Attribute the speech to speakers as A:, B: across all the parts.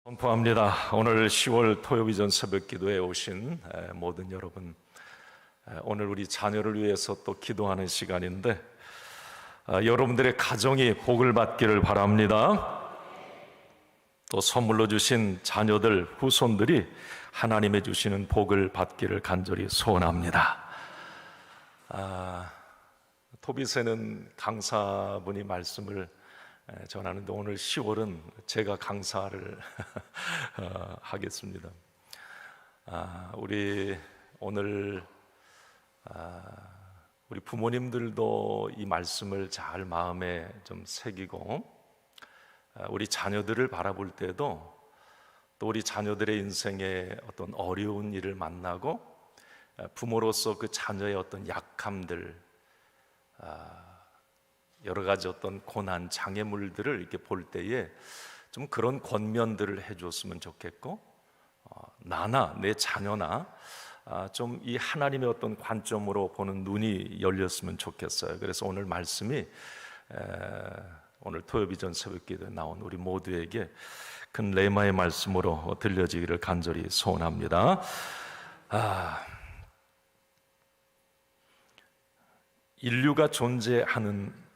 A: 선포합니다. 오늘 10월 토요비전 새벽기도에 오신 모든 여러분, 오늘 우리 자녀를 위해서 또 기도하는 시간인데 여러분들의 가정이 복을 받기를 바랍니다. 또 선물로 주신 자녀들, 후손들이 하나님의 주시는 복을 받기를 간절히 소원합니다. 토빗에는 강사분이 말씀을 전하는데 오늘 10월은 제가 강사를 하겠습니다. 우리 오늘 우리 부모님들도 이 말씀을 잘 마음에 좀 새기고 우리 자녀들을 바라볼 때도 또 우리 자녀들의 인생에 어떤 어려운 일을 만나고 부모로서 그 자녀의 어떤 약함들, 여러 가지 어떤 고난, 장애물들을 이렇게 볼 때에 좀 그런 권면들을 해줬으면 좋겠고, 나나 내 자녀나 좀 이 하나님의 어떤 관점으로 보는 눈이 열렸으면 좋겠어요. 그래서 오늘 말씀이 오늘 토요비전 새벽기도에 나온 우리 모두에게 큰 레마의 말씀으로 들려지기를 간절히 소원합니다. 인류가 존재하는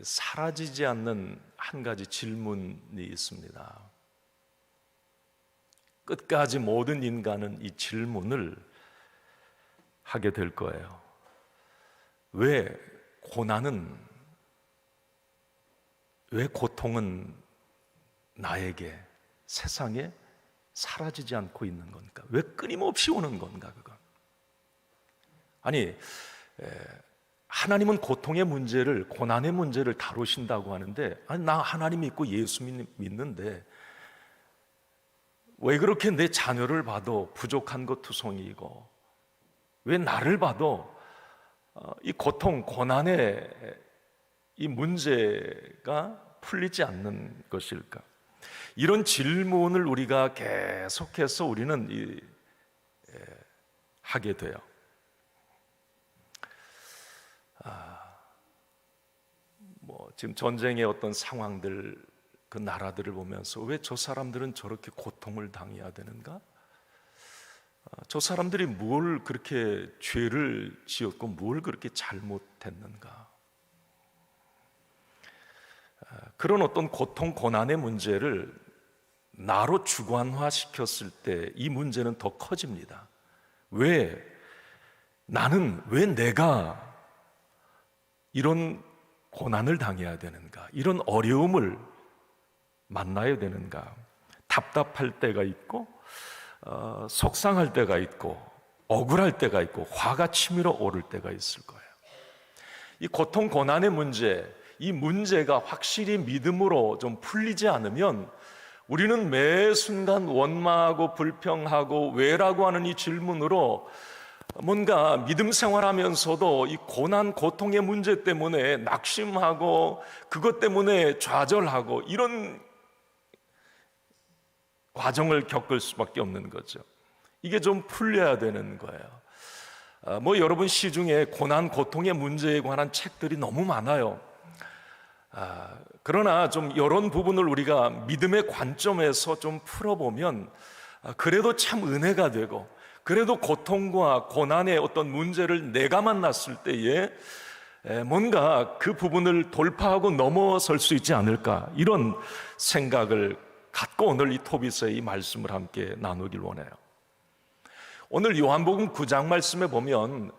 A: 사라지지 않는 한 가지 질문이 있습니다. 끝까지 모든 인간은 이 질문을 하게 될 거예요. 왜 고통은 나에게, 세상에 사라지지 않고 있는 건가? 왜 끊임없이 오는 건가? 그건 아니, 하나님은 고통의 문제를, 고난의 문제를 다루신다고 하는데, 아니, 나 하나님 믿고 예수 믿는데 왜 그렇게 내 자녀를 봐도 부족한 것 투성이고, 왜 나를 봐도 이 고통, 고난의 이 문제가 풀리지 않는 것일까? 이런 질문을 우리가 계속해서 우리는 하게 돼요. 지금 전쟁의 어떤 상황들, 그 나라들을 보면서 왜 저 사람들은 저렇게 고통을 당해야 되는가? 저 사람들이 뭘 그렇게 죄를 지었고 뭘 그렇게 잘못했는가? 그런 어떤 고통, 고난의 문제를 나로 주관화시켰을 때 이 문제는 더 커집니다. 왜 내가 이런 고난을 당해야 되는가? 이런 어려움을 만나야 되는가? 답답할 때가 있고, 속상할 때가 있고, 억울할 때가 있고, 화가 치밀어 오를 때가 있을 거예요. 이 고통, 고난의 문제, 이 문제가 확실히 믿음으로 좀 풀리지 않으면 우리는 매 순간 원망하고 불평하고 왜라고 하는 이 질문으로 뭔가 믿음 생활하면서도 이 고난, 고통의 문제 때문에 낙심하고 그것 때문에 좌절하고 이런 과정을 겪을 수밖에 없는 거죠. 이게 좀 풀려야 되는 거예요. 여러분 시중에 고난, 고통의 문제에 관한 책들이 너무 많아요. 그러나 좀 이런 부분을 우리가 믿음의 관점에서 좀 풀어보면 그래도 참 은혜가 되고, 그래도 고통과 고난의 어떤 문제를 내가 만났을 때에 뭔가 그 부분을 돌파하고 넘어설 수 있지 않을까, 이런 생각을 갖고 오늘 이 토빗의 이 말씀을 함께 나누길 원해요. 오늘 요한복음 9장 말씀에 보면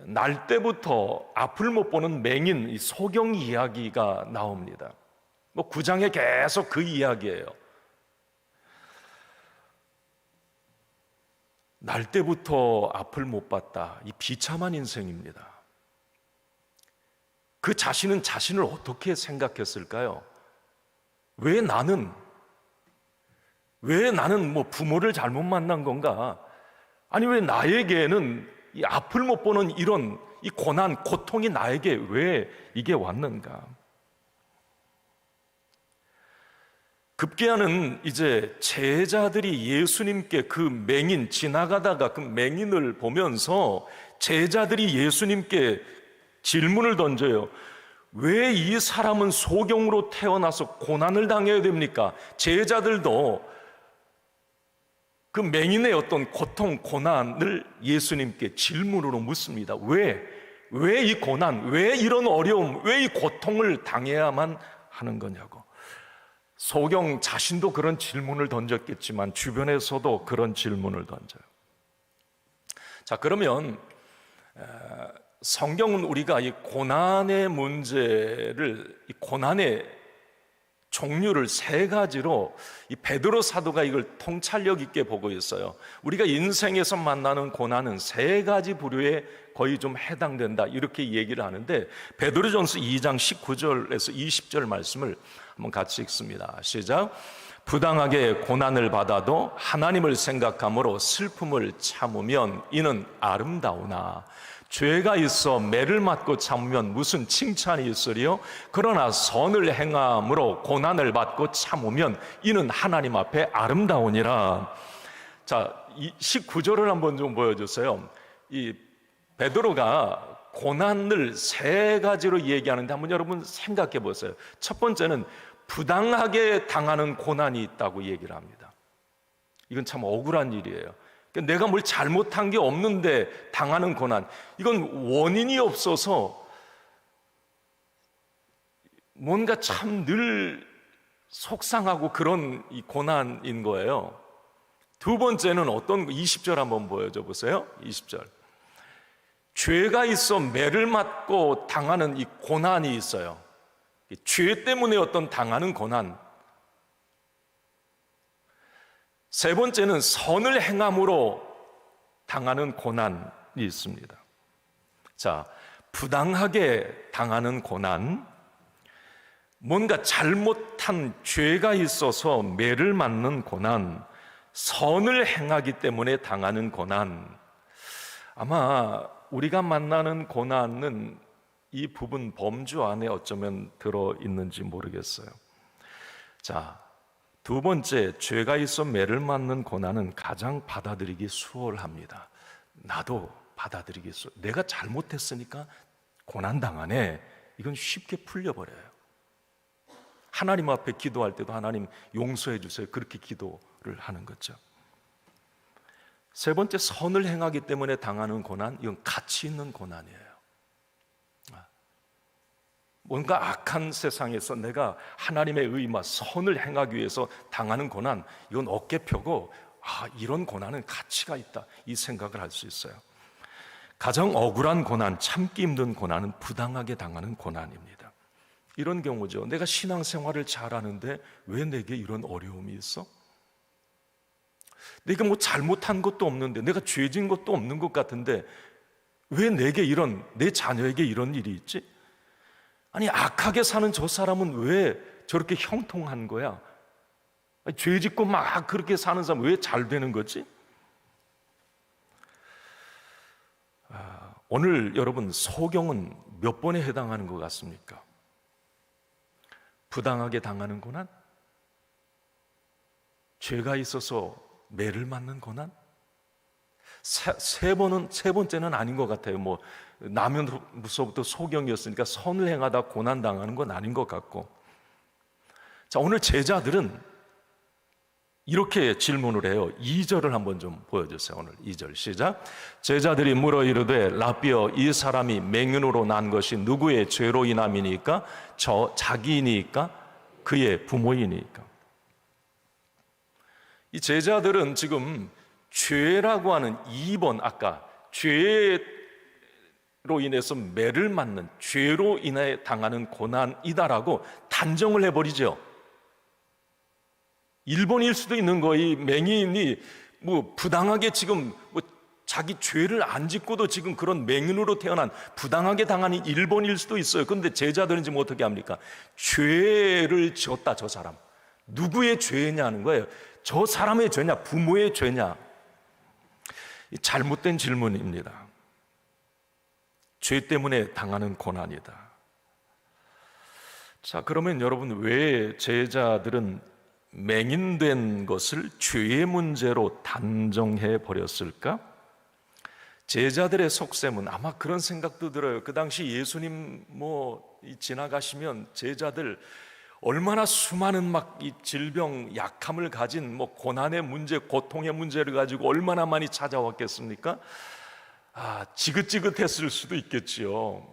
A: 날 때부터 앞을 못 보는 맹인, 이 소경 이야기가 나옵니다. 9장에 계속 그 이야기예요. 날 때부터 앞을 못 봤다. 이 비참한 인생입니다. 그 자신은 자신을 어떻게 생각했을까요? 왜 나는 부모를 잘못 만난 건가? 아니, 왜 나에게는 이 앞을 못 보는 이런 이 고난, 고통이 나에게 왜 이게 왔는가? 급기야는 이제 제자들이 예수님께 그 맹인, 지나가다가 그 맹인을 보면서 제자들이 예수님께 질문을 던져요. 왜 이 사람은 소경으로 태어나서 고난을 당해야 됩니까? 제자들도 그 맹인의 어떤 고통, 고난을 예수님께 질문으로 묻습니다. 왜 이 고난, 왜 이런 어려움, 왜 이 고통을 당해야만 하는 거냐고. 소경 자신도 그런 질문을 던졌겠지만 주변에서도 그런 질문을 던져요. 자, 그러면 성경은 우리가 이 고난의 문제를, 이 고난의 종류를 세 가지로 이 베드로 사도가 이걸 통찰력 있게 보고 있어요. 우리가 인생에서 만나는 고난은 세 가지 부류에 거의 좀 해당된다, 이렇게 얘기를 하는데, 베드로전서 2장 19절에서 20절 말씀을 한번 같이 읽습니다. 시작. 부당하게 고난을 받아도 하나님을 생각함으로 슬픔을 참으면 이는 아름다우나 죄가 있어 매를 맞고 참으면 무슨 칭찬이 있으리요? 그러나 선을 행함으로 고난을 받고 참으면 이는 하나님 앞에 아름다우니라. 자, 이 19절을 한번 좀 보여주세요. 이 베드로가 고난을 세 가지로 얘기하는데 한번 여러분 생각해 보세요. 첫 번째는 부당하게 당하는 고난이 있다고 얘기를 합니다. 이건 참 억울한 일이에요. 내가 뭘 잘못한 게 없는데 당하는 고난, 이건 원인이 없어서 뭔가 참 늘 속상하고 그런 이 고난인 거예요. 두 번째는 어떤 20절 한번 보여줘 보세요. 20절. 죄가 있어 매를 맞고 당하는 이 고난이 있어요. 죄 때문에 어떤 당하는 고난. 세 번째는 선을 행함으로 당하는 고난이 있습니다. 자, 부당하게 당하는 고난, 뭔가 잘못한 죄가 있어서 매를 맞는 고난, 선을 행하기 때문에 당하는 고난. 아마 우리가 만나는 고난은 이 부분 범주 안에 어쩌면 들어있는지 모르겠어요. 자, 두 번째, 죄가 있어 매를 맞는 고난은 가장 받아들이기 수월합니다. 나도 받아들이기 수월. 내가 잘못했으니까 고난당하네. 이건 쉽게 풀려버려요. 하나님 앞에 기도할 때도 하나님 용서해 주세요, 그렇게 기도를 하는 거죠. 세 번째, 선을 행하기 때문에 당하는 고난, 이건 가치 있는 고난이에요. 뭔가 악한 세상에서 내가 하나님의 의와 선을 행하기 위해서 당하는 고난, 이건 어깨펴고 이런 고난은 가치가 있다, 이 생각을 할 수 있어요. 가장 억울한 고난, 참기 힘든 고난은 부당하게 당하는 고난입니다. 이런 경우죠. 내가 신앙생활을 잘하는데 왜 내게 이런 어려움이 있어? 내가 뭐 잘못한 것도 없는데, 내가 죄진 것도 없는 것 같은데 왜 내게 내 자녀에게 이런 일이 있지? 아니, 악하게 사는 저 사람은 왜 저렇게 형통한 거야? 아니, 죄 짓고 막 그렇게 사는 사람 왜 잘 되는 거지? 오늘 여러분, 소경은 몇 번에 해당하는 것 같습니까? 부당하게 당하는 고난? 죄가 있어서 매를 맞는 고난? 세 번째는 아닌 것 같아요. 뭐 나면서부터 소경이었으니까 선을 행하다 고난 당하는 건 아닌 것 같고. 자, 오늘 제자들은 이렇게 질문을 해요. 2절을 한번 좀 보여주세요. 오늘 2절 시작. 제자들이 물어 이르되 라삐여, 이 사람이 맹인으로 난 것이 누구의 죄로 인함이니까? 자기이니까? 그의 부모이니까? 이 제자들은 지금 죄라고 하는 2번, 아까 죄로 인해서 매를 맞는, 죄로 인해 당하는 고난이다라고 단정을 해버리죠. 1번일 수도 있는 거이 맹인이 뭐 부당하게 지금 뭐 자기 죄를 안 짓고도 지금 그런 맹인으로 태어난 부당하게 당하는 1번일 수도 있어요. 그런데 제자들은 지금 어떻게 합니까? 죄를 지었다, 저 사람. 누구의 죄냐는 거예요. 저 사람의 죄냐, 부모의 죄냐? 잘못된 질문입니다. 죄 때문에 당하는 고난이다. 자, 그러면 여러분, 왜 제자들은 맹인된 것을 죄의 문제로 단정해 버렸을까? 제자들의 속셈은 아마 그런 생각도 들어요. 그 당시 예수님 지나가시면 제자들 얼마나 수많은 막 이 질병, 약함을 가진 고난의 문제, 고통의 문제를 가지고 얼마나 많이 찾아왔겠습니까? 지긋지긋했을 수도 있겠지요.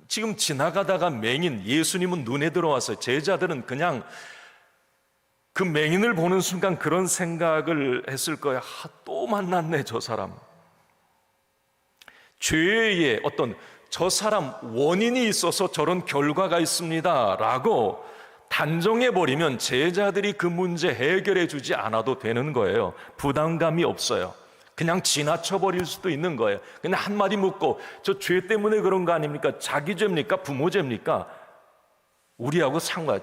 A: 지금 지나가다가 맹인, 예수님은 눈에 들어와서 제자들은 그냥 그 맹인을 보는 순간 그런 생각을 했을 거예요. 또 만났네, 저 사람. 죄의 어떤 저 사람 원인이 있어서 저런 결과가 있습니다 라고 단정해버리면 제자들이 그 문제 해결해 주지 않아도 되는 거예요. 부담감이 없어요. 그냥 지나쳐버릴 수도 있는 거예요. 그냥 한마디 묻고 저 죄 때문에 그런 거 아닙니까? 자기 죄입니까? 부모 죄입니까? 우리하고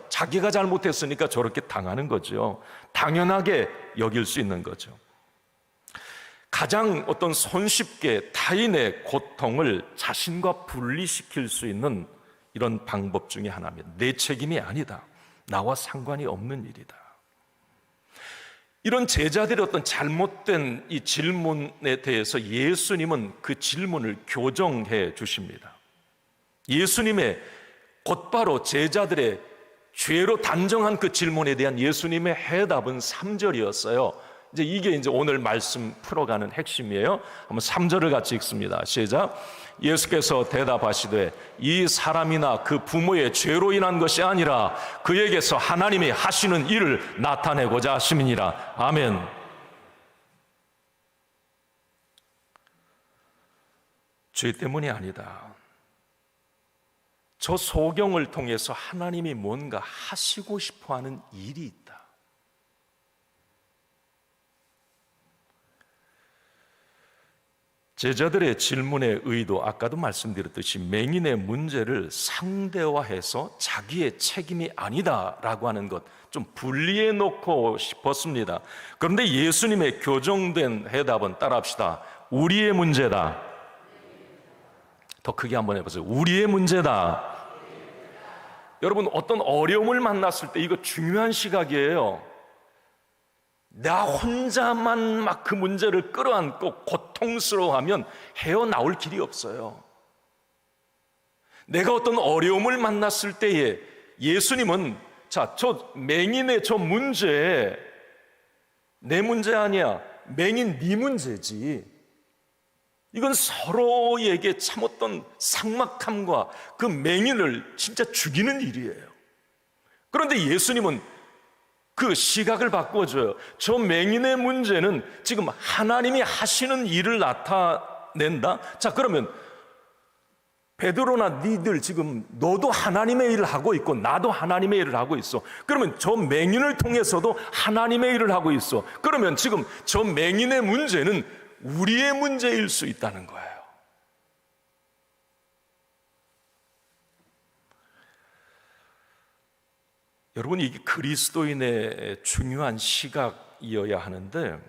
A: 자기가 잘못했으니까 저렇게 당하는 거죠. 당연하게 여길 수 있는 거죠. 가장 어떤 손쉽게 타인의 고통을 자신과 분리시킬 수 있는 이런 방법 중에 하나입니다. 내 책임이 아니다. 나와 상관이 없는 일이다. 이런 제자들의 어떤 잘못된 이 질문에 대해서 예수님은 그 질문을 교정해 주십니다. 예수님의 곧바로 제자들의 죄로 단정한 그 질문에 대한 예수님의 해답은 3절이었어요. 이게 오늘 말씀 풀어가는 핵심이에요. 한번 3절을 같이 읽습니다. 시작. 예수께서 대답하시되 이 사람이나 그 부모의 죄로 인한 것이 아니라 그에게서 하나님이 하시는 일을 나타내고자 하심이니라. 아멘. 죄 때문이 아니다. 저 소경을 통해서 하나님이 뭔가 하시고 싶어하는 일이 있다. 제자들의 질문의 의도, 아까도 말씀드렸듯이 맹인의 문제를 상대화해서 자기의 책임이 아니다라고 하는 것 좀 분리해 놓고 싶었습니다. 그런데 예수님의 교정된 해답은 따라합시다. 우리의 문제다. 더 크게 한번 해보세요. 우리의 문제다. 여러분, 어떤 어려움을 만났을 때 이거 중요한 시각이에요. 나 혼자만 막 그 문제를 끌어안고 고통스러워하면 헤어나올 길이 없어요. 내가 어떤 어려움을 만났을 때에 예수님은 저 맹인의 저 문제 내 문제 아니야. 맹인 네 문제지. 이건 서로에게 참 어떤 삭막함과 그 맹인을 진짜 죽이는 일이에요. 그런데 예수님은 그 시각을 바꿔줘요. 저 맹인의 문제는 지금 하나님이 하시는 일을 나타낸다? 자, 그러면 베드로나 니들 지금 너도 하나님의 일을 하고 있고 나도 하나님의 일을 하고 있어. 그러면 저 맹인을 통해서도 하나님의 일을 하고 있어. 그러면 지금 저 맹인의 문제는 우리의 문제일 수 있다는 거예요. 여러분, 이게 그리스도인의 중요한 시각이어야 하는데,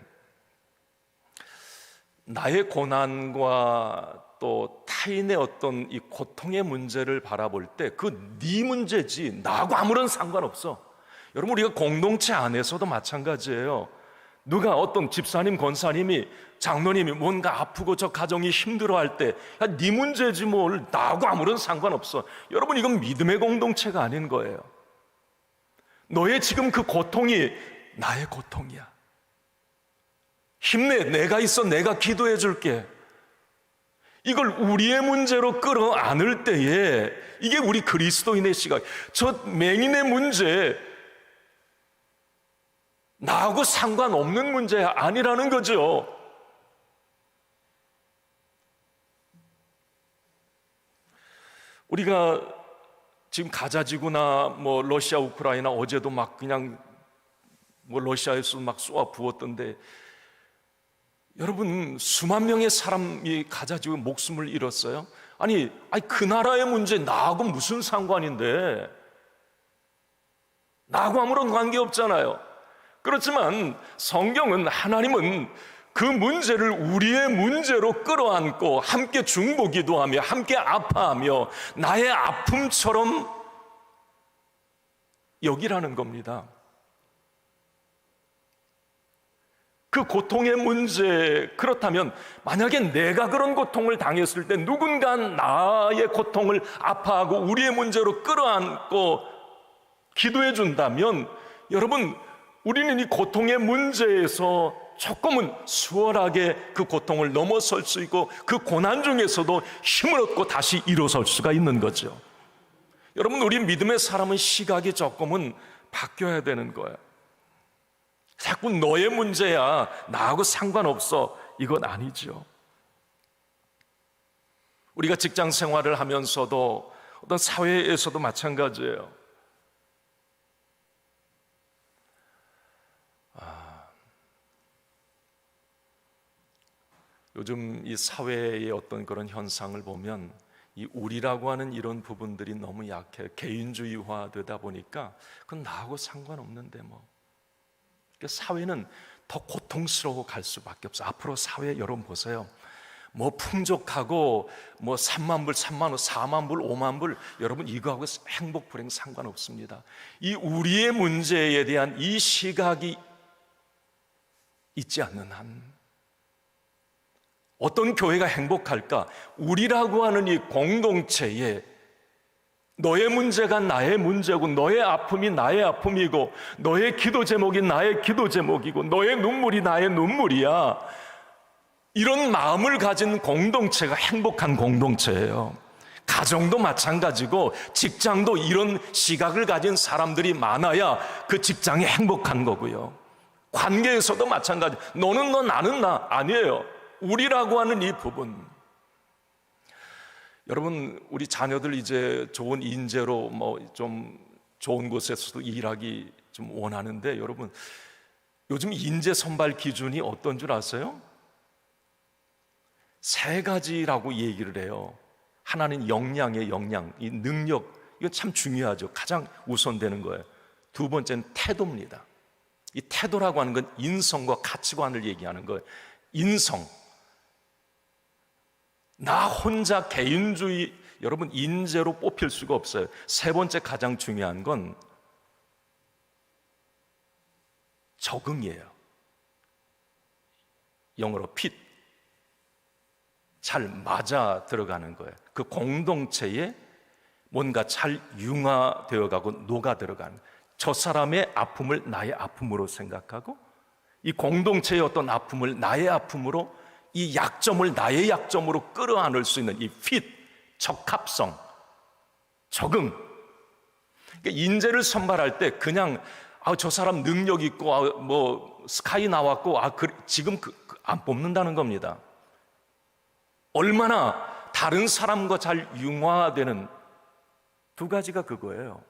A: 나의 고난과 또 타인의 어떤 이 고통의 문제를 바라볼 때 그 네 문제지 나하고 아무런 상관없어. 여러분, 우리가 공동체 안에서도 마찬가지예요. 누가 어떤 집사님, 권사님이, 장로님이 뭔가 아프고 저 가정이 힘들어할 때 네 문제지 뭘, 나하고 아무런 상관없어. 여러분, 이건 믿음의 공동체가 아닌 거예요. 너의 지금 그 고통이 나의 고통이야. 힘내, 내가 있어, 내가 기도해 줄게. 이걸 우리의 문제로 끌어안을 때에 이게 우리 그리스도인의 시각. 저 맹인의 문제 나하고 상관없는 문제 아니라는 거죠. 우리가 지금 가자지구나 러시아 우크라이나 어제도 막 그냥 러시아에서 막 쏘아 부었던데, 여러분, 수만 명의 사람이 가자지구 목숨을 잃었어요. 아니 그 나라의 문제 나하고 무슨 상관인데? 나하고 아무런 관계 없잖아요. 그렇지만 성경은, 하나님은 그 문제를 우리의 문제로 끌어안고 함께 중보기도 하며 함께 아파하며 나의 아픔처럼 여기라는 겁니다. 그 고통의 문제, 그렇다면 만약에 내가 그런 고통을 당했을 때 누군가 나의 고통을 아파하고 우리의 문제로 끌어안고 기도해 준다면, 여러분, 우리는 이 고통의 문제에서 조금은 수월하게 그 고통을 넘어설 수 있고 그 고난 중에서도 힘을 얻고 다시 일어설 수가 있는 거죠. 여러분, 우리 믿음의 사람은 시각이 조금은 바뀌어야 되는 거예요. 자꾸 너의 문제야, 나하고 상관없어, 이건 아니죠. 우리가 직장 생활을 하면서도 어떤 사회에서도 마찬가지예요. 요즘 이 사회의 어떤 그런 현상을 보면 이 우리라고 하는 이런 부분들이 너무 약해요. 개인주의화되다 보니까 그건 나하고 상관없는데 뭐. 그러니까 사회는 더 고통스러워 갈 수밖에 없어요. 앞으로 사회 여러분 보세요. 뭐 풍족하고 뭐 3만 불, 3만 원, 4만 불, 5만 불, 여러분 이거하고 행복 불행 상관없습니다. 이 우리의 문제에 대한 이 시각이 있지 않는 한 어떤 교회가 행복할까? 우리라고 하는 이 공동체에 너의 문제가 나의 문제고 너의 아픔이 나의 아픔이고 너의 기도 제목이 나의 기도 제목이고 너의 눈물이 나의 눈물이야. 이런 마음을 가진 공동체가 행복한 공동체예요. 가정도 마찬가지고 직장도 이런 시각을 가진 사람들이 많아야 그 직장이 행복한 거고요. 관계에서도 마찬가지. 너는 너, 나는 나. 아니에요. 우리라고 하는 이 부분. 여러분, 우리 자녀들 이제 좋은 인재로 뭐 좀 좋은 곳에서도 일하기 좀 원하는데, 여러분 요즘 인재 선발 기준이 어떤 줄 아세요? 세 가지라고 얘기를 해요. 하나는 역량의 역량, 이 능력, 이건 참 중요하죠. 가장 우선되는 거예요. 두 번째는 태도입니다. 이 태도라고 하는 건 인성과 가치관을 얘기하는 거예요. 인성, 나 혼자 개인주의, 여러분 인재로 뽑힐 수가 없어요. 세 번째 가장 중요한 건 적응이에요. 영어로 fit, 잘 맞아 들어가는 거예요. 그 공동체에 뭔가 잘 융화되어 가고 녹아 들어가는, 저 사람의 아픔을 나의 아픔으로 생각하고 이 공동체의 어떤 아픔을 나의 아픔으로, 이 약점을 나의 약점으로 끌어안을 수 있는 이 fit, 적합성, 적응. 그러니까 인재를 선발할 때 그냥 저 사람 능력 있고 뭐 스카이 나왔고 지금 안 뽑는다는 겁니다. 얼마나 다른 사람과 잘 융화되는 두 가지가 그거예요.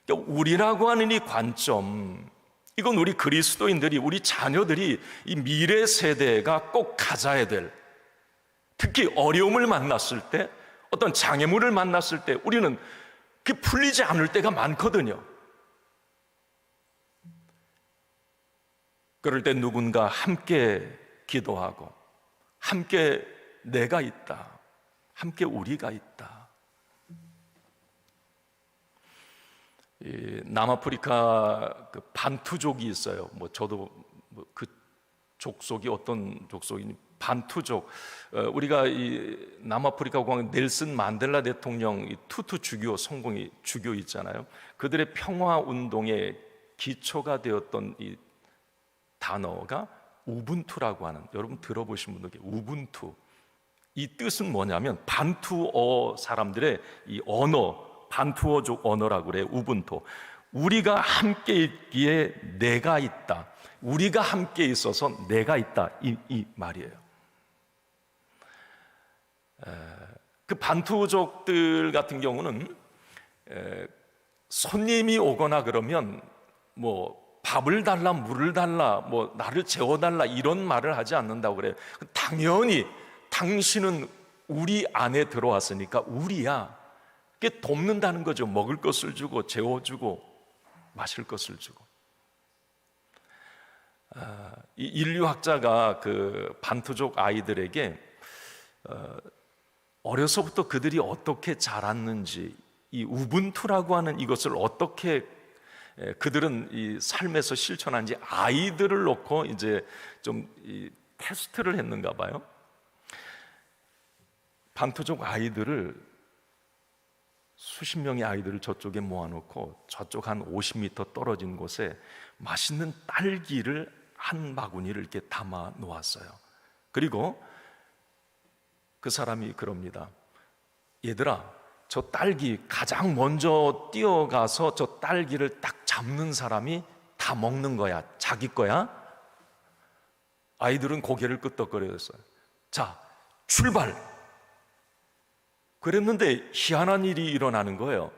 A: 그러니까 우리라고 하는 이 관점, 이건 우리 그리스도인들이, 우리 자녀들이 이 미래 세대가 꼭 가져야 될, 특히 어려움을 만났을 때, 어떤 장애물을 만났을 때 우리는 그게 풀리지 않을 때가 많거든요. 그럴 때 누군가 함께 기도하고 함께 내가 있다, 함께 우리가 있다. 남아프리카 그 반투족이 있어요. 뭐 저도 그 족속이 어떤 족속이니, 반투족. 우리가 이 남아프리카 공화국 넬슨 만델라 대통령 이 투투 주교 성공이 주교 있잖아요. 그들의 평화 운동의 기초가 되었던 이 단어가 우분투라고 하는, 여러분 들어보신 분들 우분투, 이 뜻은 뭐냐면 반투어 사람들의 이 언어, 반투어족 언어라고 그래요. 우분투. 우리가 함께 있기에 내가 있다, 우리가 함께 있어서 내가 있다, 이 말이에요. 그 반투족들 같은 경우는 손님이 오거나 그러면 뭐 밥을 달라, 물을 달라, 뭐 나를 재워달라, 이런 말을 하지 않는다고 그래요. 당연히 당신은 우리 안에 들어왔으니까 우리야, 그게 돕는다는 거죠. 먹을 것을 주고 재워주고 마실 것을 주고. 이 인류학자가 그 반투족 아이들에게 어려서부터 그들이 어떻게 자랐는지, 이 우분투라고 하는 이것을 어떻게 그들은 이 삶에서 실천한 아이들을 놓고 이제 좀 이 테스트를 했는가 봐요. 반토족 아이들을 수십 명의 아이들을 저쪽에 모아놓고 저쪽 한 50m 떨어진 곳에 맛있는 딸기를 한 바구니를 이렇게 담아 놓았어요. 그리고 그 사람이 그럽니다. 얘들아, 저 딸기 가장 먼저 뛰어가서 저 딸기를 딱 잡는 사람이 다 먹는 거야. 자기 거야. 아이들은 고개를 끄덕거렸어요. 자, 출발. 그랬는데 희한한 일이 일어나는 거예요.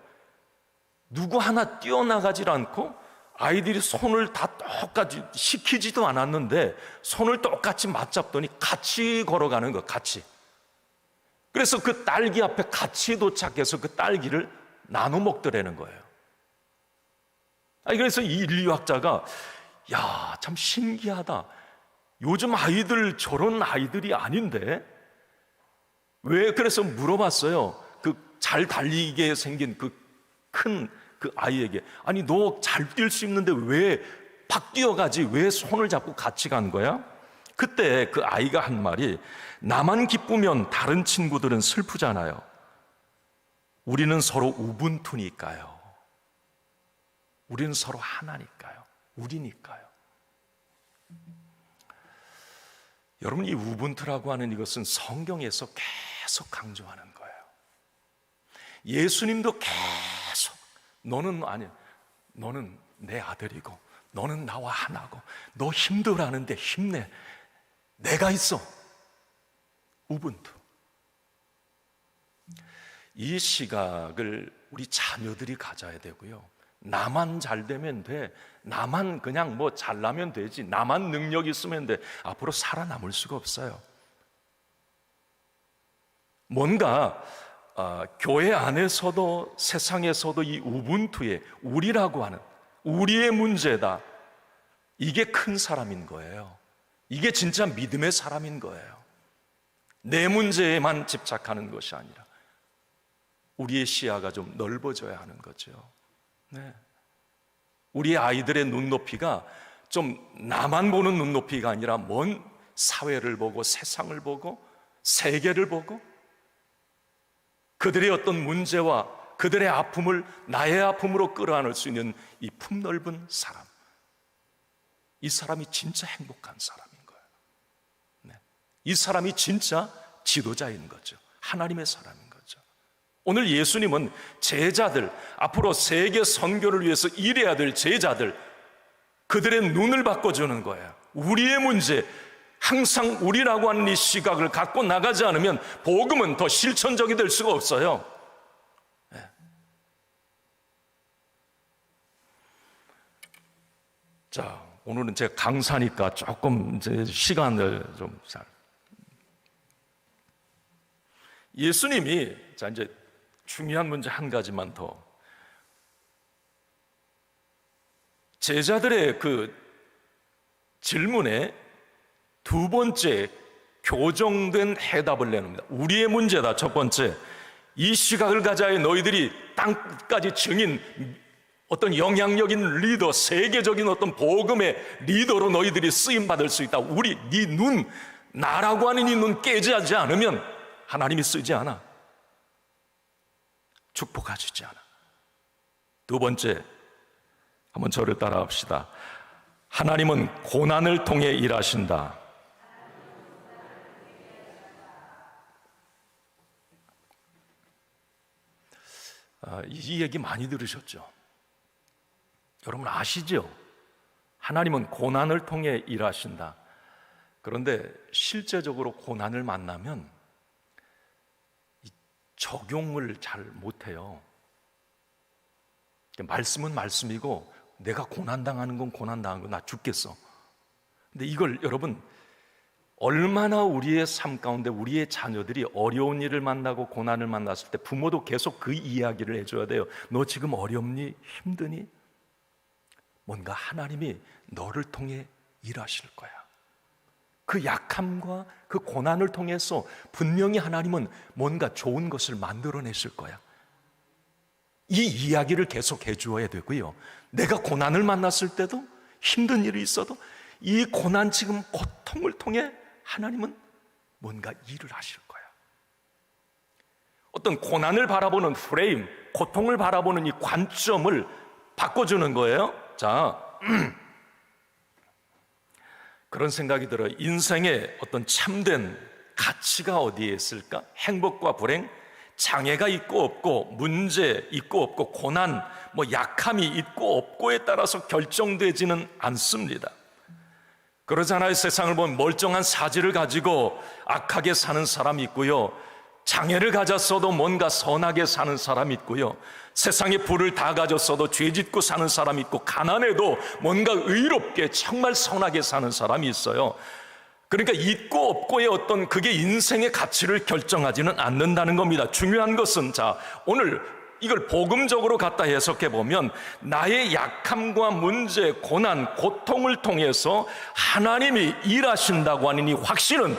A: 누구 하나 뛰어나가질 않고 아이들이 손을 다 똑같이 시키지도 않았는데 손을 똑같이 맞잡더니 같이 걸어가는 거예요. 같이. 그래서 그 딸기 앞에 같이 도착해서 그 딸기를 나눠 먹더라는 거예요. 그래서 이 인류학자가 야, 참 신기하다. 요즘 아이들 저런 아이들이 아닌데 왜? 그래서 물어봤어요. 그 잘 달리게 생긴 그 큰 그 아이에게, 아니 너 잘 뛸 수 있는데 왜 팍 뛰어가지? 왜 손을 잡고 같이 간 거야? 그때 그 아이가 한 말이, 나만 기쁘면 다른 친구들은 슬프잖아요. 우리는 서로 우분투니까요. 우리는 서로 하나니까요. 우리니까요. 여러분, 이 우분투라고 하는 이것은 성경에서 계속 강조하는 거예요. 예수님도 계속 너는 내 아들이고 너는 나와 하나고 너 힘들어하는데 힘내. 내가 있어. 우분투. 이 시각을 우리 자녀들이 가져야 되고요. 나만 잘 되면 돼. 나만 그냥 뭐 잘나면 되지. 나만 능력 있으면 돼. 앞으로 살아남을 수가 없어요. 뭔가 교회 안에서도 세상에서도 이 우분투에 우리라고 하는 우리의 문제다. 이게 큰 사람인 거예요. 이게 진짜 믿음의 사람인 거예요. 내 문제에만 집착하는 것이 아니라 우리의 시야가 좀 넓어져야 하는 거죠. 네. 우리 아이들의 눈높이가 좀 나만 보는 눈높이가 아니라 먼 사회를 보고 세상을 보고 세계를 보고 그들의 어떤 문제와 그들의 아픔을 나의 아픔으로 끌어안을 수 있는 이 품넓은 사람, 이 사람이 진짜 행복한 사람인 거예요. 네. 이 사람이 진짜 지도자인 거죠. 하나님의 사람인 거죠. 오늘 예수님은 제자들, 앞으로 세계 선교를 위해서 일해야 될 제자들, 그들의 눈을 바꿔주는 거예요. 우리의 문제, 항상 우리라고 하는 이 시각을 갖고 나가지 않으면 복음은 더 실천적이 될 수가 없어요. 네. 자, 오늘은 제가 강사니까 조금 이제 시간을 좀 예수님이 자 이제 중요한 문제 한 가지만 더, 제자들의 그 질문에 두 번째 교정된 해답을 내놓습니다. 우리의 문제다. 첫 번째, 이 시각을 가져야 너희들이 땅까지 증인, 어떤 영향력 있는 리더, 세계적인 어떤 복음의 리더로 너희들이 쓰임 받을 수 있다. 우리 네 눈, 나라고 하는 이 눈 깨지지 않으면 하나님이 쓰지 않아. 축복하시지 않아. 두 번째, 한번 저를 따라합시다. 하나님은 고난을 통해 일하신다. 이 얘기 많이 들으셨죠? 여러분 아시죠? 하나님은 고난을 통해 일하신다. 그런데 실제적으로 고난을 만나면 적용을 잘 못해요. 말씀은 말씀이고 내가 고난당하는 건 고난당하는 거, 나 죽겠어. 근데 이걸 여러분, 얼마나 우리의 삶 가운데 우리의 자녀들이 어려운 일을 만나고 고난을 만났을 때 부모도 계속 그 이야기를 해줘야 돼요. 너 지금 어렵니? 힘드니? 뭔가 하나님이 너를 통해 일하실 거야. 그 약함과 그 고난을 통해서 분명히 하나님은 뭔가 좋은 것을 만들어내실 거야. 이 이야기를 계속 해주어야 되고요. 내가 고난을 만났을 때도, 힘든 일이 있어도 이 고난, 지금 고통을 통해 하나님은 뭔가 일을 하실 거야. 어떤 고난을 바라보는 프레임, 고통을 바라보는 이 관점을 바꿔주는 거예요. 자, 그런 생각이 들어요. 인생의 어떤 참된 가치가 어디에 있을까? 행복과 불행, 장애가 있고 없고, 문제 있고 없고, 고난, 약함이 있고 없고에 따라서 결정되지는 않습니다. 그러잖아요. 세상을 보면 멀쩡한 사지를 가지고 악하게 사는 사람이 있고요, 장애를 가졌어도 뭔가 선하게 사는 사람이 있고요, 세상에 불을 다 가졌어도 죄 짓고 사는 사람이 있고, 가난해도 뭔가 의롭게 정말 선하게 사는 사람이 있어요. 그러니까 있고 없고의 어떤 그게 인생의 가치를 결정하지는 않는다는 겁니다. 중요한 것은, 자, 오늘 이걸 복음적으로 갖다 해석해 보면, 나의 약함과 문제, 고난, 고통을 통해서 하나님이 일하신다고 하는 이 확신은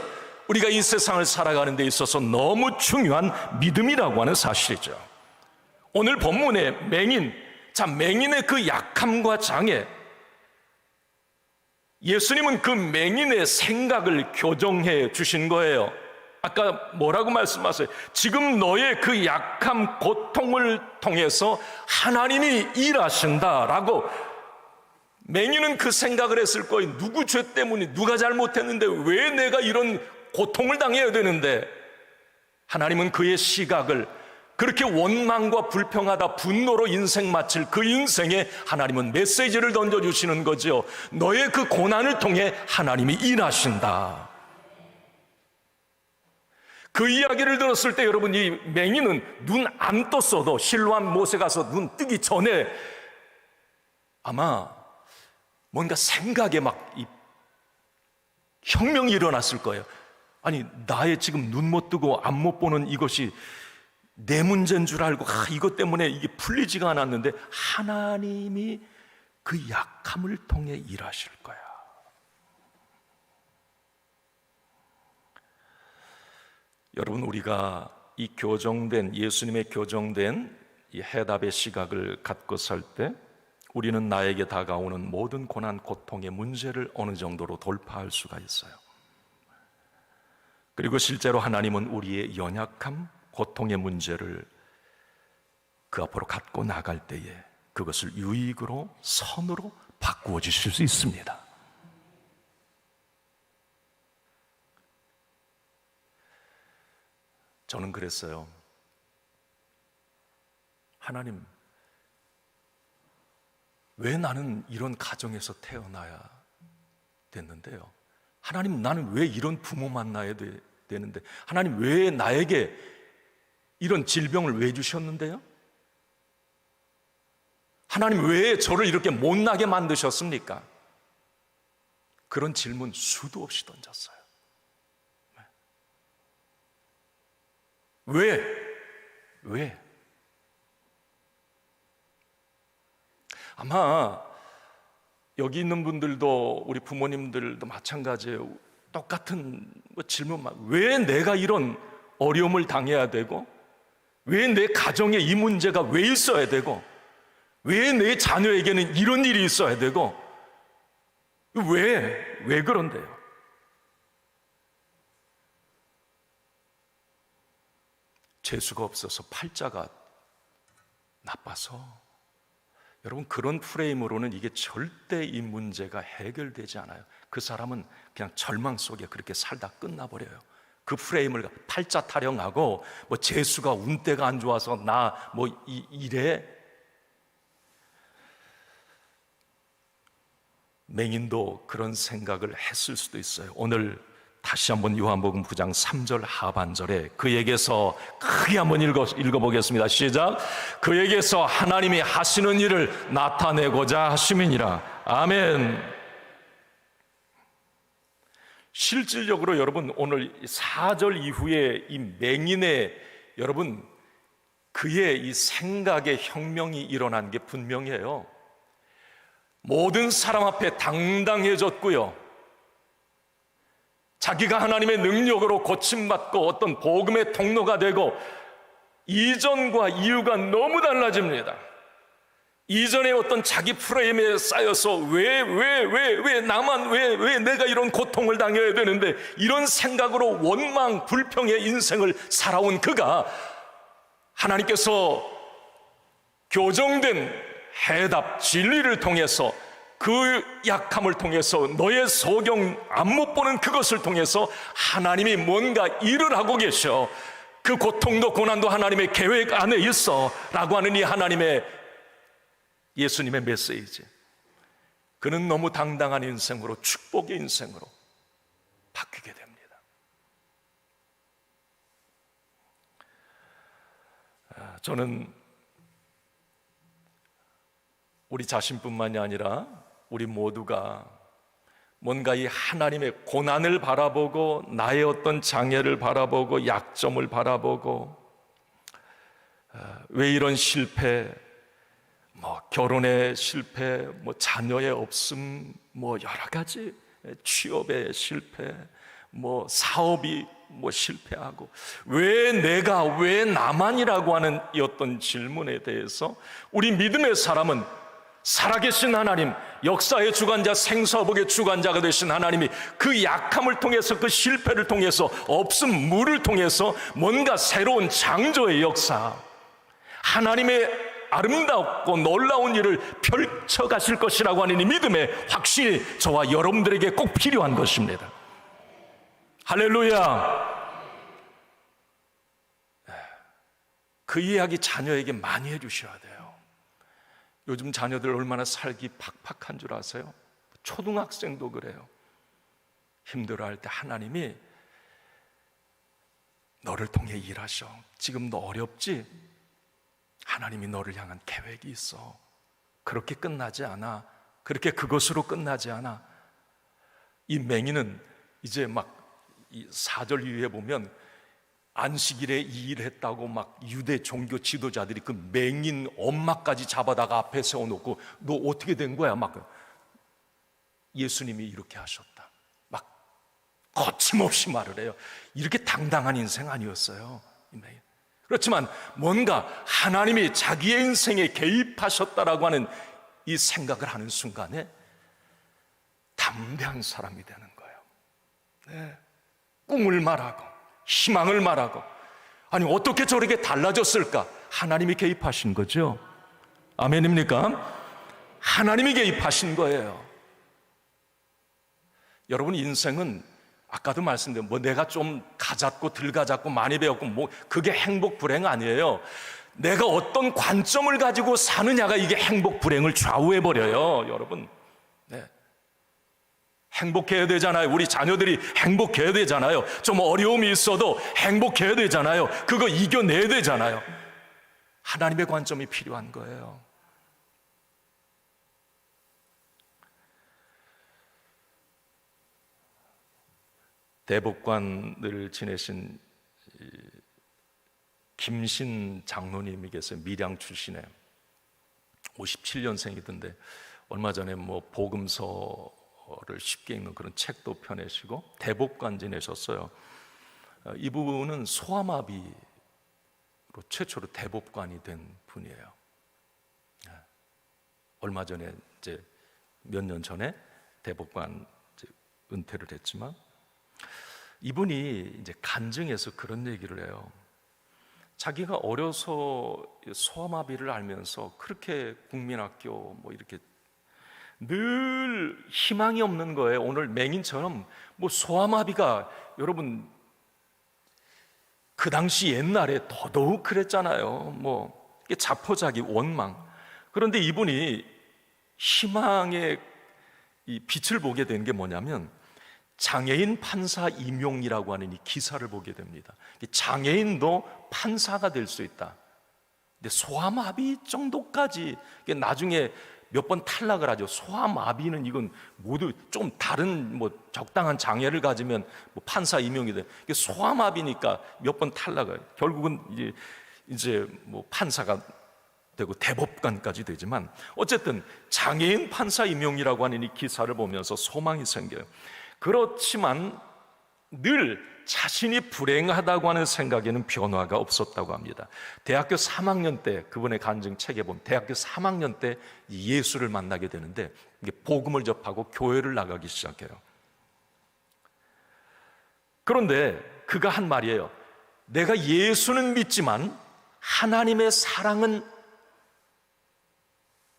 A: 우리가 이 세상을 살아가는 데 있어서 너무 중요한 믿음이라고 하는 사실이죠. 오늘 본문의 맹인, 자, 맹인의 그 약함과 장애, 예수님은 그 맹인의 생각을 교정해 주신 거예요. 아까 뭐라고 말씀하세요? 지금 너의 그 약함, 고통을 통해서 하나님이 일하신다라고. 맹인은 그 생각을 했을 거예요. 누구 죄 때문에, 누가 잘못했는데 왜 내가 이런 고통을 당해야 되는데? 하나님은 그의 시각을, 그렇게 원망과 불평하다 분노로 인생 마칠 그 인생에 하나님은 메시지를 던져주시는 거죠. 너의 그 고난을 통해 하나님이 일하신다. 그 이야기를 들었을 때 여러분, 이 맹인은 눈 안 떴어도, 실로암 못에 가서 눈 뜨기 전에 아마 뭔가 생각에 막 혁명이 일어났을 거예요. 아니, 나의 지금 눈 못 뜨고 앞 못 보는 이것이 내 문제인 줄 알고 이것 때문에 이게 풀리지가 않았는데 하나님이 그 약함을 통해 일하실 거야. 여러분, 우리가 이 교정된, 예수님의 교정된 이 해답의 시각을 갖고 살 때 우리는 나에게 다가오는 모든 고난, 고통의 문제를 어느 정도로 돌파할 수가 있어요. 그리고 실제로 하나님은 우리의 연약함, 고통의 문제를 그 앞으로 갖고 나갈 때에 그것을 유익으로, 선으로 바꾸어 주실 수 있습니다. 저는 그랬어요. 하나님, 왜 나는 이런 가정에서 태어나야 됐는데요? 하나님, 나는 왜 이런 부모 만나야 되는데? 하나님, 왜 나에게 이런 질병을 왜 주셨는데요? 하나님, 왜 저를 이렇게 못나게 만드셨습니까? 그런 질문 수도 없이 던졌어요. 왜? 아마 여기 있는 분들도, 우리 부모님들도 마찬가지예요. 똑같은 질문만. 왜 내가 이런 어려움을 당해야 되고, 왜 내 가정에 이 문제가 왜 있어야 되고, 왜 내 자녀에게는 이런 일이 있어야 되고, 왜 그런데요? 재수가 없어서, 팔자가 나빠서. 여러분, 그런 프레임으로는 이게 절대 이 문제가 해결되지 않아요. 그 사람은 그냥 절망 속에 그렇게 살다 끝나버려요. 그 프레임을 팔자 타령하고 재수가, 운때가 안 좋아서 나 이래. 맹인도 그런 생각을 했을 수도 있어요. 오늘 다시 한번 요한복음 9장 3절 하반절에 그에게서, 크게 한번 읽어보겠습니다. 시작. 그에게서 하나님이 하시는 일을 나타내고자 하심이니라. 아멘. 실질적으로 여러분, 오늘 4절 이후에 이 맹인의, 여러분, 그의 이 생각의 혁명이 일어난 게 분명해요. 모든 사람 앞에 당당해졌고요, 자기가 하나님의 능력으로 고침받고 어떤 복음의 통로가 되고 이전과 이유가 너무 달라집니다. 이전에 어떤 자기 프레임에 쌓여서 왜 나만 왜 내가 이런 고통을 당해야 되는데, 이런 생각으로 원망 불평의 인생을 살아온 그가 하나님께서 교정된 해답 진리를 통해서, 그 약함을 통해서, 너의 소경 안 못 보는 그것을 통해서 하나님이 뭔가 일을 하고 계셔. 그 고통도 고난도 하나님의 계획 안에 있어 라고 하는 이 하나님의, 예수님의 메시지, 그는 너무 당당한 인생으로, 축복의 인생으로 바뀌게 됩니다. 저는 우리 자신뿐만이 아니라 우리 모두가 뭔가 이 하나님의 고난을 바라보고, 나의 어떤 장애를 바라보고, 약점을 바라보고, 왜 이런 실패, 결혼의 실패, 자녀의 없음, 여러 가지, 취업의 실패, 사업이 실패하고, 왜 나만이라고 하는 이 어떤 질문에 대해서 우리 믿음의 사람은 살아계신 하나님, 역사의 주관자, 생사복의 주관자가 되신 하나님이 그 약함을 통해서, 그 실패를 통해서, 없음 무를 통해서 뭔가 새로운 창조의 역사, 하나님의 아름답고 놀라운 일을 펼쳐가실 것이라고 하는 이 믿음의 확신이 저와 여러분들에게 꼭 필요한 것입니다. 할렐루야. 그 이야기 자녀에게 많이 해주셔야 돼요. 요즘 자녀들 얼마나 살기 팍팍한 줄 아세요? 초등학생도 그래요. 힘들어할 때 하나님이 너를 통해 일하셔. 지금 너 어렵지? 하나님이 너를 향한 계획이 있어. 그렇게 끝나지 않아. 그렇게 그것으로 끝나지 않아. 이 맹인은 이제 이 4절 이후에 보면 안식일에 이 일을 했다고 유대 종교 지도자들이 그 맹인 엄마까지 잡아다가 앞에 세워놓고 너 어떻게 된 거야? 예수님이 이렇게 하셨다. 거침없이 말을 해요. 이렇게 당당한 인생 아니었어요. 그렇지만 뭔가 하나님이 자기의 인생에 개입하셨다라고 하는 이 생각을 하는 순간에 담대한 사람이 되는 거예요. 네. 꿈을 말하고 희망을 말하고, 아니 어떻게 저렇게 달라졌을까? 하나님이 개입하신 거죠. 아멘입니까? 하나님이 개입하신 거예요. 여러분, 인생은 아까도 말씀드린 내가 좀 가졌고 덜 가졌고 많이 배웠고 그게 행복 불행 아니에요. 내가 어떤 관점을 가지고 사느냐가 이게 행복 불행을 좌우해 버려요. 여러분, 네. 행복해야 되잖아요. 우리 자녀들이 행복해야 되잖아요. 좀 어려움이 있어도 행복해야 되잖아요. 그거 이겨내야 되잖아요. 하나님의 관점이 필요한 거예요. 대법관을 지내신 김신 장로님이 계세요. 밀양 출신에 57년생이던데 얼마 전에 복음서를 쉽게 읽는 그런 책도 펴내시고 대법관 지내셨어요. 이분은 소아마비로 최초로 대법관이 된 분이에요. 얼마 전에 이제 몇 년 전에 대법관 은퇴를 했지만, 이분이 이제 간증해서 그런 얘기를 해요. 자기가 어려서 소아마비를 알면서 그렇게 국민학교 이렇게 늘 희망이 없는 거예요. 오늘 맹인처럼 소아마비가, 여러분 그 당시 옛날에 더더욱 그랬잖아요. 자포자기, 원망. 그런데 이분이 희망의 이 빛을 보게 된 게 뭐냐면 장애인 판사 임용이라고 하는 이 기사를 보게 됩니다. 장애인도 판사가 될 수 있다. 근데 소아마비 정도까지, 나중에 몇 번 탈락을 하죠. 소아마비는 이건 모두 좀 다른 적당한 장애를 가지면 판사 임용이 돼. 소아마비니까 몇 번 탈락을. 결국은 이제 판사가 되고 대법관까지 되지만, 어쨌든 장애인 판사 임용이라고 하는 이 기사를 보면서 소망이 생겨요. 그렇지만 늘 자신이 불행하다고 하는 생각에는 변화가 없었다고 합니다. 대학교 3학년 때, 그분의 간증 책에 보면 대학교 3학년 때 예수를 만나게 되는데, 이게 복음을 접하고 교회를 나가기 시작해요. 그런데 그가 한 말이에요. 내가 예수는 믿지만 하나님의 사랑은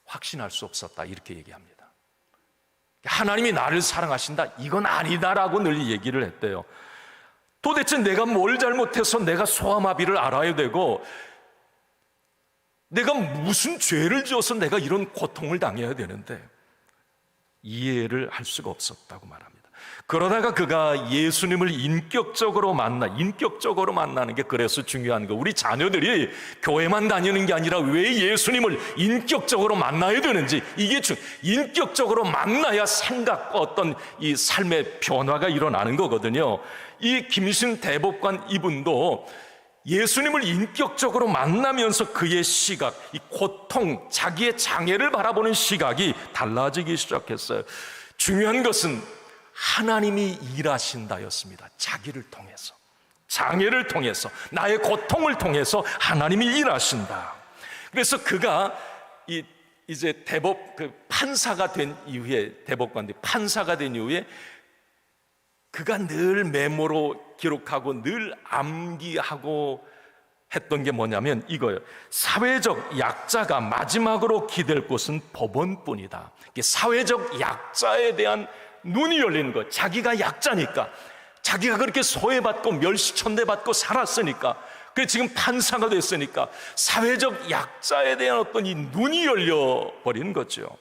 A: 확신할 수 없었다, 이렇게 얘기합니다. 하나님이 나를 사랑하신다, 이건 아니다라고 늘 얘기를 했대요. 도대체 내가 뭘 잘못해서 내가 소아마비를 알아야 되고, 내가 무슨 죄를 지어서 내가 이런 고통을 당해야 되는데 이해를 할 수가 없었다고 말합니다. 그러다가 그가 예수님을 인격적으로 만나는 게 그래서 중요한 거. 우리 자녀들이 교회만 다니는 게 아니라 왜 예수님을 인격적으로 만나야 되는지, 이게 인격적으로 만나야 생각과 어떤 이 삶의 변화가 일어나는 거거든요. 이 김신 대법관 이분도 예수님을 인격적으로 만나면서 그의 시각, 이 고통, 자기의 장애를 바라보는 시각이 달라지기 시작했어요. 중요한 것은 하나님이 일하신다였습니다. 자기를 통해서, 장애를 통해서, 나의 고통을 통해서 하나님이 일하신다. 그래서 그가 이제 판사가 된 이후에, 대법관들이 판사가 된 이후에 그가 늘 메모로 기록하고 늘 암기하고 했던 게 뭐냐면 이거예요. 사회적 약자가 마지막으로 기댈 곳은 법원뿐이다. 사회적 약자에 대한 눈이 열리는 것. 자기가 약자니까, 자기가 그렇게 소외받고 멸시천대받고 살았으니까, 그래서 지금 판사가 됐으니까 사회적 약자에 대한 어떤 이 눈이 열려버리는 거죠.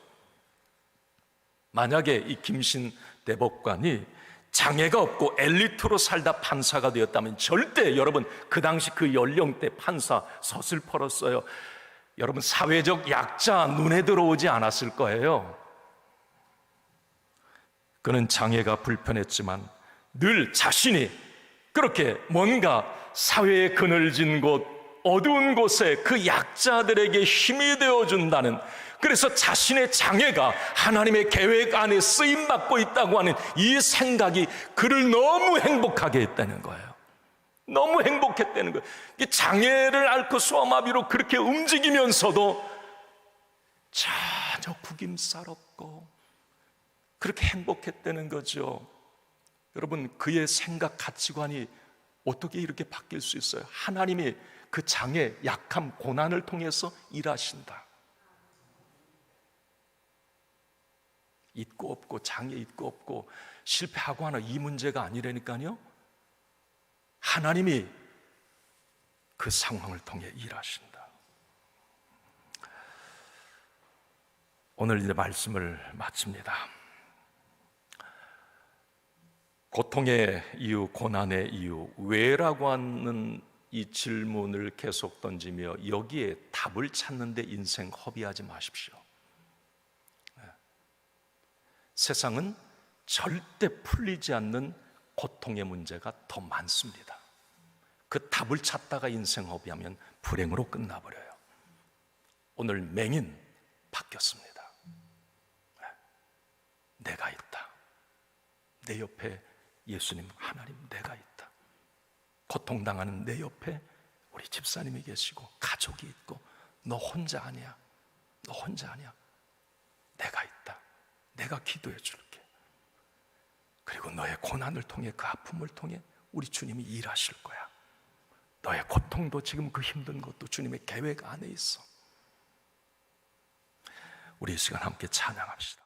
A: 만약에 이 김신 대법관이 장애가 없고 엘리트로 살다 판사가 되었다면 절대, 여러분, 그 당시 그 연령대 판사 서슬퍼렀어요. 여러분, 사회적 약자 눈에 들어오지 않았을 거예요. 그는 장애가 불편했지만 늘 자신이 그렇게 뭔가 사회의 그늘진 곳, 어두운 곳에 그 약자들에게 힘이 되어준다는, 그래서 자신의 장애가 하나님의 계획 안에 쓰임받고 있다고 하는 이 생각이 그를 너무 행복하게 했다는 거예요. 너무 행복했다는 거예요. 장애를 앓고 소아마비로 그렇게 움직이면서도 전혀 구김살 없고 그렇게 행복했다는 거죠. 여러분, 그의 생각, 가치관이 어떻게 이렇게 바뀔 수 있어요? 하나님이 그 장애, 약함, 고난을 통해서 일하신다. 있고 없고, 장애 있고 없고, 실패하고 하나, 이 문제가 아니라니까요. 하나님이 그 상황을 통해 일하신다. 오늘 이 말씀을 마칩니다. 고통의 이유, 고난의 이유, 왜라고 하는 이 질문을 계속 던지며 여기에 답을 찾는 데 인생 허비하지 마십시오. 세상은 절대 풀리지 않는 고통의 문제가 더 많습니다. 그 답을 찾다가 인생 허비하면 불행으로 끝나버려요. 오늘 맹인 바뀌었습니다. 내가 있다. 내 옆에 예수님, 하나님, 내가 있다. 고통당하는 내 옆에 우리 집사님이 계시고 가족이 있고, 너 혼자 아니야. 너 혼자 아니야. 내가 있다. 내가 기도해 줄게. 그리고 너의 고난을 통해, 그 아픔을 통해 우리 주님이 일하실 거야. 너의 고통도, 지금 그 힘든 것도 주님의 계획 안에 있어. 우리 이 시간 함께 찬양합시다.